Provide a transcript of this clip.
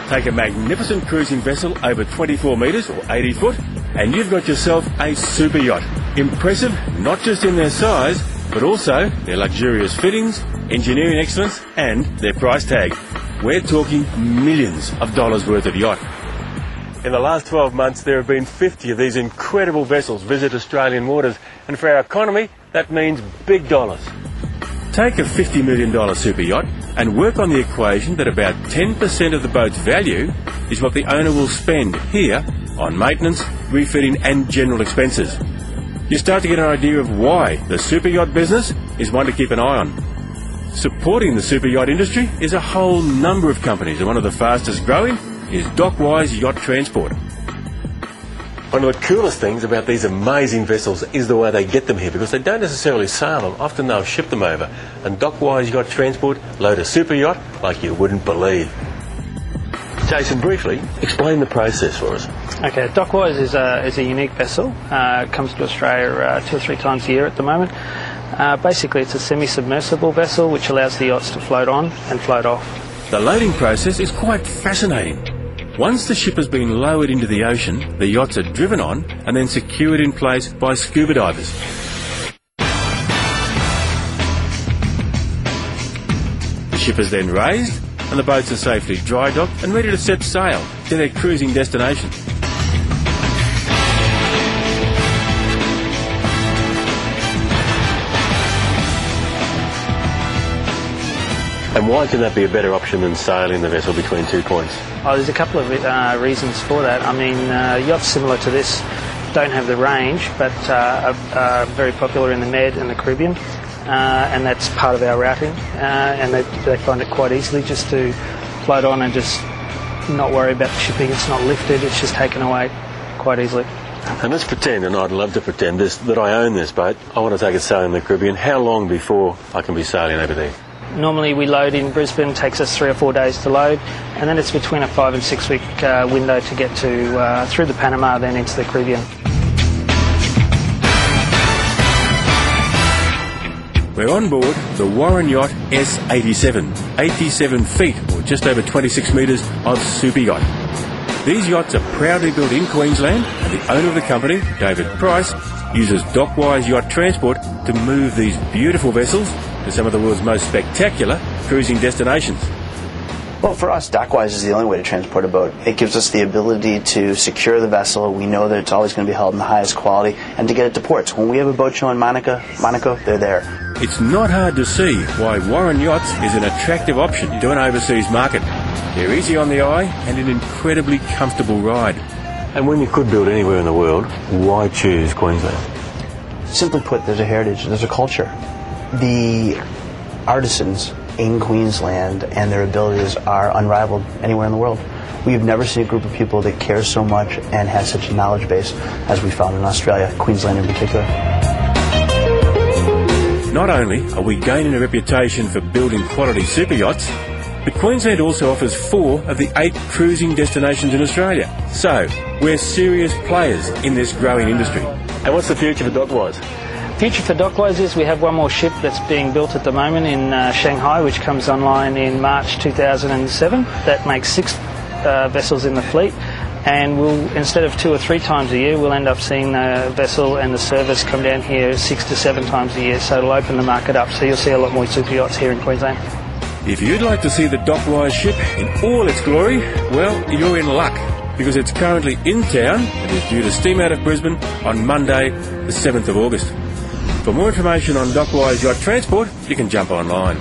Take a magnificent cruising vessel over 24 metres or 80 foot and you've got yourself a super yacht. Impressive not just in their size but also their luxurious fittings, engineering excellence and their price tag. We're talking millions of dollars worth of yacht. In the last 12 months there have been 50 of these incredible vessels visit Australian waters, and for our economy that means big dollars. Take a $50 million super yacht and work on the equation that about 10% of the boat's value is what the owner will spend here on maintenance, refitting and general expenses. You start to get an idea of why the super yacht business is one to keep an eye on. Supporting the super yacht industry is a whole number of companies, and one of the fastest growing is Dockwise Yacht Transport. One of the coolest things about these amazing vessels is the way they get them here, because they don't necessarily sail them, often they'll ship them over, and Dockwise Yacht Transport load a super yacht like you wouldn't believe. Jason, briefly explain the process for us. Okay, Dockwise is a unique vessel. It comes to Australia 2 or 3 times a year at the moment. Basically it's a semi-submersible vessel which allows the yachts to float on and float off. The loading process is quite fascinating. Once the ship has been lowered into the ocean, the yachts are driven on and then secured in place by scuba divers. The ship is then raised and the boats are safely dry docked and ready to set sail to their cruising destination. And why can that be a better option than sailing the vessel between 2 points? Oh, there's a couple of reasons for that. I mean, yachts similar to this don't have the range, but are very popular in the Med and the Caribbean, and that's part of our routing. And they find it quite easily just to float on and just not worry about the shipping. It's not lifted, it's just taken away quite easily. And let's pretend, and I'd love to pretend that I own this boat. I want to take it sailing in the Caribbean. How long before I can be sailing over there? Normally we load in Brisbane, takes us 3 or 4 days to load, and then it's between a 5 and 6 week window to get to through the Panama, then into the Caribbean. We're on board the Warren Yacht S87, 87 feet or just over 26 metres of super yacht. These yachts are proudly built in Queensland, and the owner of the company, David Price, uses Dockwise Yacht Transport to move these beautiful vessels to some of the world's most spectacular cruising destinations. Well, for us, Dockwise is the only way to transport a boat. It gives us the ability to secure the vessel. We know that it's always going to be held in the highest quality, and to get it to ports. When we have a boat show in Monaco, they're there. It's not hard to see why Warren Yachts is an attractive option to an overseas market. They're easy on the eye and an incredibly comfortable ride. And when you could build anywhere in the world, why choose Queensland? Simply put, there's a heritage, there's a culture. The artisans in Queensland and their abilities are unrivaled anywhere in the world. We have never seen a group of people that cares so much and has such a knowledge base as we found in Australia, Queensland in particular. Not only are we gaining a reputation for building quality super yachts, but Queensland also offers 4 of the 8 cruising destinations in Australia. So, we're serious players in this growing industry. And what's the future for Dockwise? Future for Dockwise is we have one more ship that's being built at the moment in Shanghai, which comes online in March 2007. That makes 6 vessels in the fleet, and we'll, instead of 2 or 3 times a year, we'll end up seeing the vessel and the service come down here 6 to 7 times a year, so it'll open the market up, so you'll see a lot more super yachts here in Queensland. If you'd like to see the Dockwise ship in all its glory, well, you're in luck, because it's currently in town and is due to steam out of Brisbane on Monday, the 7th of August. For more information on Dockwise Yacht Transport, you can jump online.